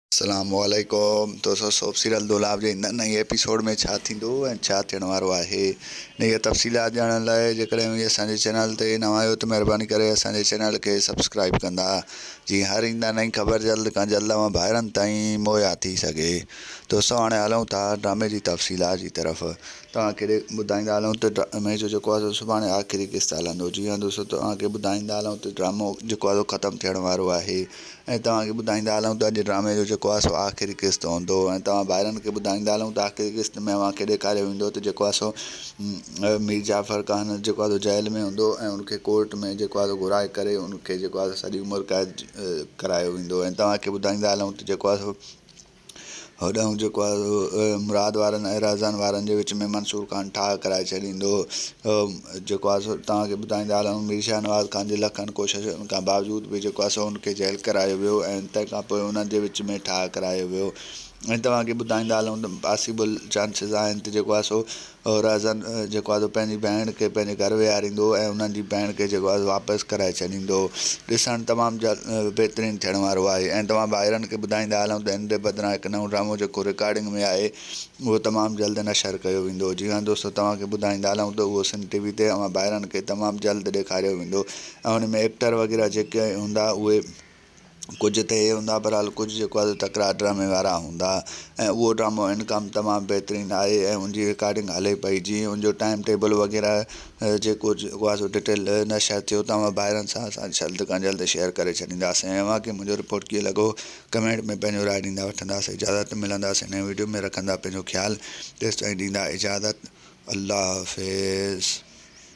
अस्सलामुअलैकुम दोस्तों, soap serial दुलाब जे नई एपिसोड में छा थींदो ऐं छा थियण वारो आहे न इहा तफ़सीलात ॼाणण लाइ जेकॾहिं असांजे चैनल ते नवां आहियो त महिरबानी करे असांजे चैनल खे सब्सक्राइब कंदा जीअं हर ईंदा नई ख़बर जल्द खां जल्द भाइरनि ताईं मुहैया थी सघे। दोस्तों हाणे हलूं था ड्रामे जी तफ़सीलात जी तरफ़। तव्हांखे ॿुधाईंदा हलूं त ड्रामे जो जेको आहे सुभाणे आख़िरी क़िस्त हलंदो। जी हाँ दोस्तों, तव्हांखे ॿुधाईंदा हलूं त ड्रामो जेको आहे ख़तमु थियण वारो आहे ऐं तव्हांखे ॿुधाईंदा हलूं त अॼु ड्रामे जो जेको आहे आख़िरी क़िस्त हूंदो ऐं तव्हां भाइरनि खे ॿुधाईंदा हलूं त आख़िरी क़िस्त में तव्हांखे ॾेखारियो वेंदो त जेको आहे मीर जाफ़र ख़ान जेको आहे जेल में हूंदो ऐं उनखे कोर्ट में जेको आहे घुराए करे उनखे जेको आहे सॼी उमिरि क़ैद करायो वेंदो ऐं तव्हांखे ॿुधाईंदा हलूं त जेको आहे होॾां जेको आहे मुराद वारनि ऐं राज़ान वारनि जे विच में मंसूर ख़ान ठाह कराए छॾींदो। जेको आहे तव्हांखे ॿुधाईंदा हलूं मीर शाहनवाज़ ख़ान जी लखनि कोशिशुनि खां बावजूदि बि जेको आहे उनखे जेल करायो वियो ऐं तंहिंखां पोइ उन्हनि जे विच में ठाह करायो वियो। ऐं तव्हांखे ॿुधाईंदा हलूं त पॉसिबल चांसिस आहिनि त जेको आहे राज़न जेको आहे पंहिंजी भेण खे पंहिंजे घर विहारींदो ऐं उन्हनि जी भेण खे जेको आहे वापसि कराए छॾींदो। ॾिसणु तमामु बहितरीनु थियण वारो आहे ऐं तव्हां भाइरनि खे ॿुधाईंदा हलूं त इन जे बदिरां हिकु नओं ड्रामो जेको रिकॉर्डिंग में आहे उहो तमामु जल्द नशर कयो वेंदो। जी हाँ दोस्तों, तव्हांखे ॿुधाईंदा हलूं त उहो सिंध टी वी ते अवां भाइरनि खे तमामु जल्द ॾेखारियो वेंदो ऐं उन में एक्टर वग़ैरह जेके हूंदा उहे कुझु त इहे हूंदा, बहरहाल कुझु जेको आहे तकरार ड्रामे वारा हूंदा ऐं उहो ड्रामो इनकम तमामु बहितरीनु आहे ऐं उनजी रिकॉर्डिंग हले पई। जीअं उनजो टाइम टेबल वग़ैरह जेको आहे डिटेल नशर थियो तव्हां भाइरनि सां असां जल्द खां जल्द शेयर करे छॾींदासीं ऐं तव्हांखे मुंहिंजो रिपोर्ट कीअं लॻो कमेंट में पंहिंजो राय ॾींदा वठंदासीं। इजाज़त मिलंदासीं नए वीडियो में, रखंदा पंहिंजो ख़्यालु। तेसिताईं ॾींदा इजाज़त। अल्लाह हाफ़िज़।